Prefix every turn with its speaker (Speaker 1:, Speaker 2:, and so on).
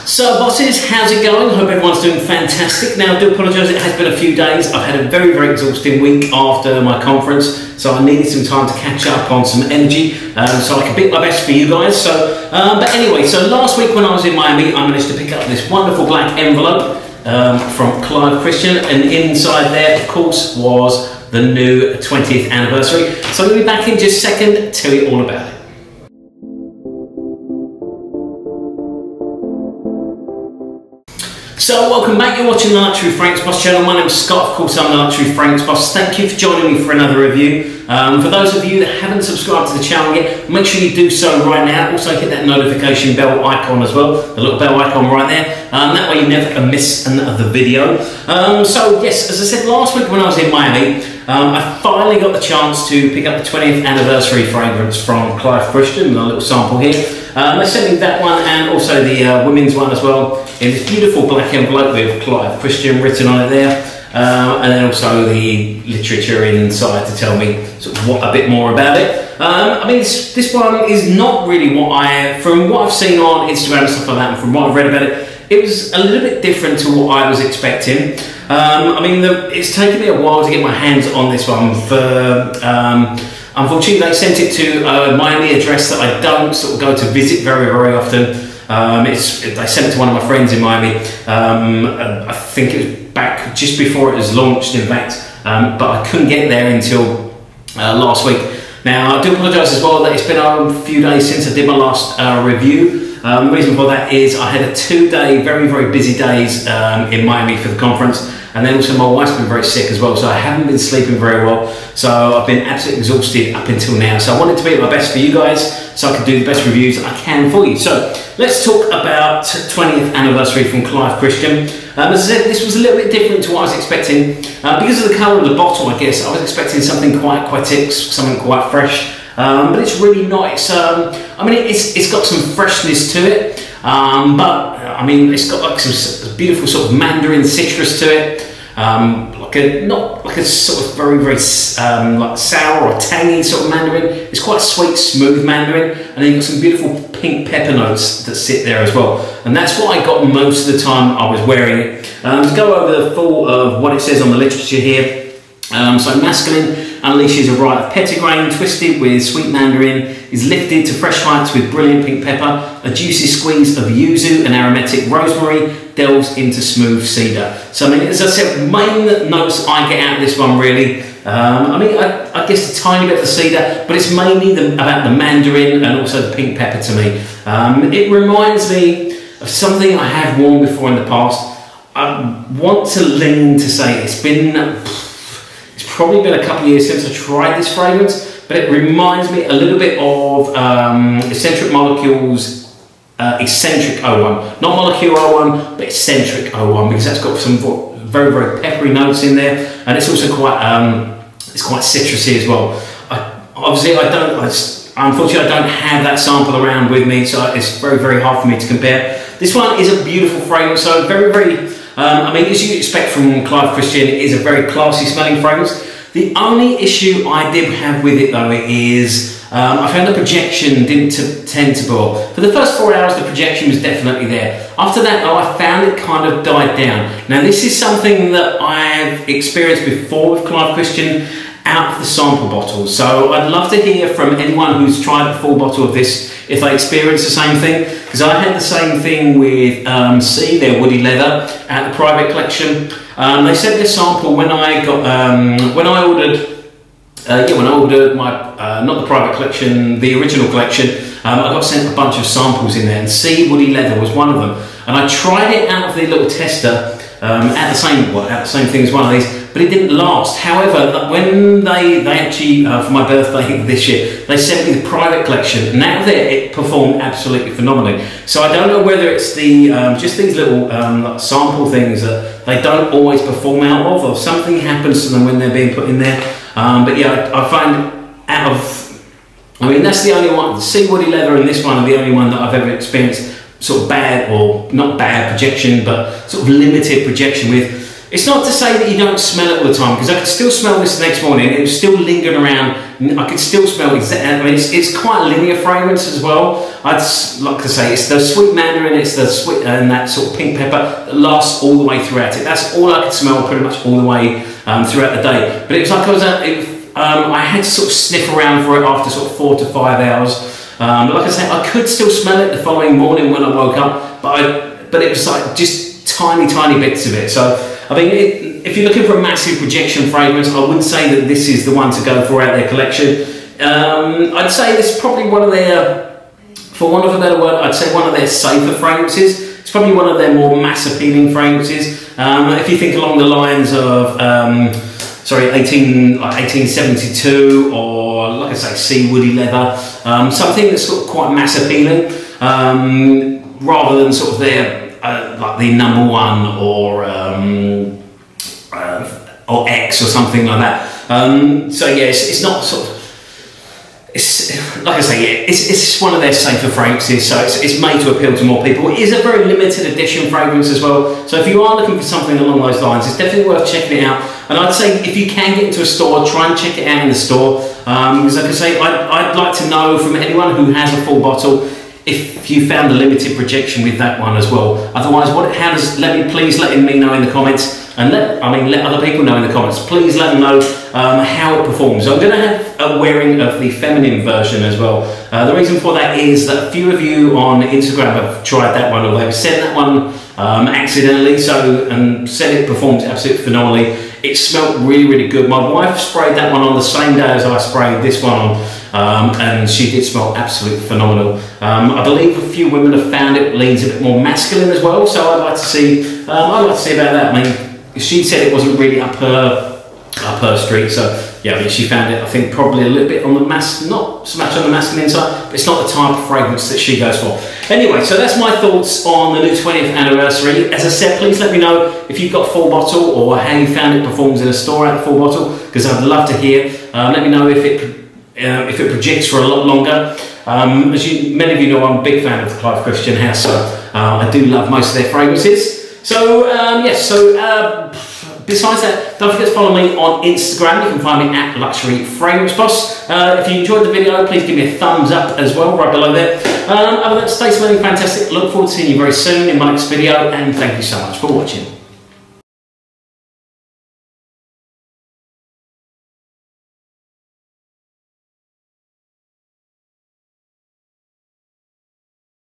Speaker 1: So bosses, how's it going? Hope everyone's doing fantastic. Now I do apologise, it has been a few days. I've had a very exhausting week after my conference, so I needed some time to catch up on some energy so I could be my best for you guys. But anyway, so last week when I was in Miami, I managed to pick up this wonderful black envelope from Clive Christian, and inside there of course was the new 20th anniversary. So I'm going to be back in just a second to tell you all about it. So welcome back, you're watching the Luxury Franks Boss channel. My name's Scott, of course I'm the Luxury Franks Boss. Thank you for joining me for another review. For those of you that haven't subscribed to the channel yet, make sure you do so right now. Also hit that notification bell icon as well, the little bell icon right there. That way you never miss another video. So yes, as I said last week when I was in Miami, I finally got the chance to pick up the 20th anniversary fragrance from Clive Christian, a little sample here. They sent me that one and also the women's one as well, in this beautiful black envelope with Clive Christian written on it there, and then also the literature inside to tell me sort of a bit more about it. I mean, this one is not really from what I've seen on Instagram and stuff like that, and from what I've read about it, it was a little bit different to what I was expecting. I mean, it's taken me a while to get my hands on this one. Unfortunately, they sent it to a Miami address that I don't sort of go to visit very often. They sent it to one of my friends in Miami. I think it was back just before it was launched, in fact, but I couldn't get there until last week. Now, I do apologise as well that it's been a few days since I did my last review. The reason for that is I had a 2-day, very busy days in Miami for the conference, and then also my wife's been very sick as well, so I haven't been sleeping very well, so I've been absolutely exhausted up until now. So I wanted to be at my best for you guys so I can do the best reviews I can for you. So let's talk about 20th anniversary from Clive Christian. As I said, this was a little bit different to what I was expecting. Because of the colour of the bottle, I guess, I was expecting something quite aquatic, something quite fresh. But it's really not. I mean, it's got some freshness to it, but I mean, it's got like some beautiful sort of Mandarin citrus to it, not like a sort of very like sour or tangy sort of Mandarin. It's quite sweet, smooth Mandarin, and then you've got some beautiful pink pepper notes that sit there as well. And that's what I got most of the time I was wearing it. To go over the full of what it says on the literature here. So masculine unleashes a riot of Petitgrain, twisted with sweet Mandarin, is lifted to fresh heights with brilliant pink pepper, a juicy squeeze of Yuzu and aromatic Rosemary, delves into smooth cedar. So I mean, as I said, main notes I get out of this one really, I mean, I guess a tiny bit of the cedar, but it's mainly about the Mandarin and also the pink pepper to me. It reminds me of something I have worn before in the past. I want to lean to say it's probably been a couple of years since I tried this fragrance, but it reminds me a little bit of Eccentric Molecules Eccentric 01. Not Molecule 01, but Eccentric 01, because that's got some very peppery notes in there, and it's also quite citrusy as well. Unfortunately I don't have that sample around with me, so it's very hard for me to compare. This one is a beautiful fragrance, so very I mean, as you expect from Clive Christian, it is a very classy smelling fragrance. The only issue I did have with it though is I found the projection didn't tend to boil. For the first 4 hours the projection was definitely there. After that though, I found it kind of died down. Now this is something that I've experienced before with Clive Christian out of the sample bottles. So I'd love to hear from anyone who's tried a full bottle of this if they experience the same thing, because I had the same thing with their woody leather at the private collection. They sent me a sample when I ordered my not the private collection, the original collection. I got sent a bunch of samples in there, and woody leather was one of them. And I tried it out of the little tester at the same thing as one of these, but it didn't last. However, when they actually, for my birthday this year, they sent me the private collection, and out of there it performed absolutely phenomenally. So I don't know whether it's the just these little sample things that they don't always perform out of, or something happens to them when they're being put in there. But yeah, I find I mean, that's the only one, the woody leather and this one are the only one that I've ever experienced sort of bad, or not bad projection, but sort of limited projection with. It's not to say that you don't smell it all the time, because I could still smell this the next morning. It was still lingering around. I could still smell it. I mean, it's quite a linear fragrance as well. I'd like to say it's the sweet mandarin, it's the sweet and that sort of pink pepper that lasts all the way throughout it. That's all I could smell pretty much all the way throughout the day. But it was like I had to sort of sniff around for it after sort of 4 to 5 hours. But like I say, I could still smell it the following morning when I woke up, but it was like just tiny bits of it. So I mean, if you're looking for a massive projection fragrance, I wouldn't say that this is the one to go for out their collection. I'd say this is probably one of their, for want of a better word, I'd say one of their safer fragrances. It's probably one of their more mass appealing fragrances. If you think along the lines of, 1872, or like I say, sea woody leather, something that's sort of quite mass appealing, rather than sort of their like the number one or X or something like that. So yeah, it's not sort of. It's like I say, yeah, it's one of their safer fragrances, so it's made to appeal to more people. It is a very limited edition fragrance as well, so if you are looking for something along those lines, it's definitely worth checking it out. And I'd say if you can get into a store, try and check it out in the store, because like I say, I'd like to know from anyone who has a full bottle if you found a limited projection with that one as well. Otherwise, please let me know in the comments, and let other people know in the comments. Please let them know how it performs. I'm going to have a wearing of the feminine version as well. The reason for that is that a few of you on Instagram have tried that one, or they've sent that one accidentally, and said it performs absolutely phenomenally. It smelled really good. My wife sprayed that one on the same day as I sprayed this one on, and she did smell absolutely phenomenal. I believe a few women have found it leans a bit more masculine as well, so I'd like to see about that. I mean, she said it wasn't really up her street, so yeah, I mean, she found it, I think, probably a little bit on the not so much on the masculine side, but it's not the type of fragrance that she goes for. Anyway, so that's my thoughts on the new 20th anniversary. As I said, please let me know if you've got a full bottle, or how you found it performs in a store at a full bottle, because I'd love to hear. Let me know if it projects for a lot longer. As many of you know, I'm a big fan of the Clive Christian house, so I do love most of their fragrances. So yes, besides that, don't forget to follow me on Instagram. You can find me at Luxury Fragrance Boss. If you enjoyed the video, please give me a thumbs up as well, right below there. Other than that, stay smelling fantastic. Look forward to seeing you very soon in my next video, and thank you so much for watching.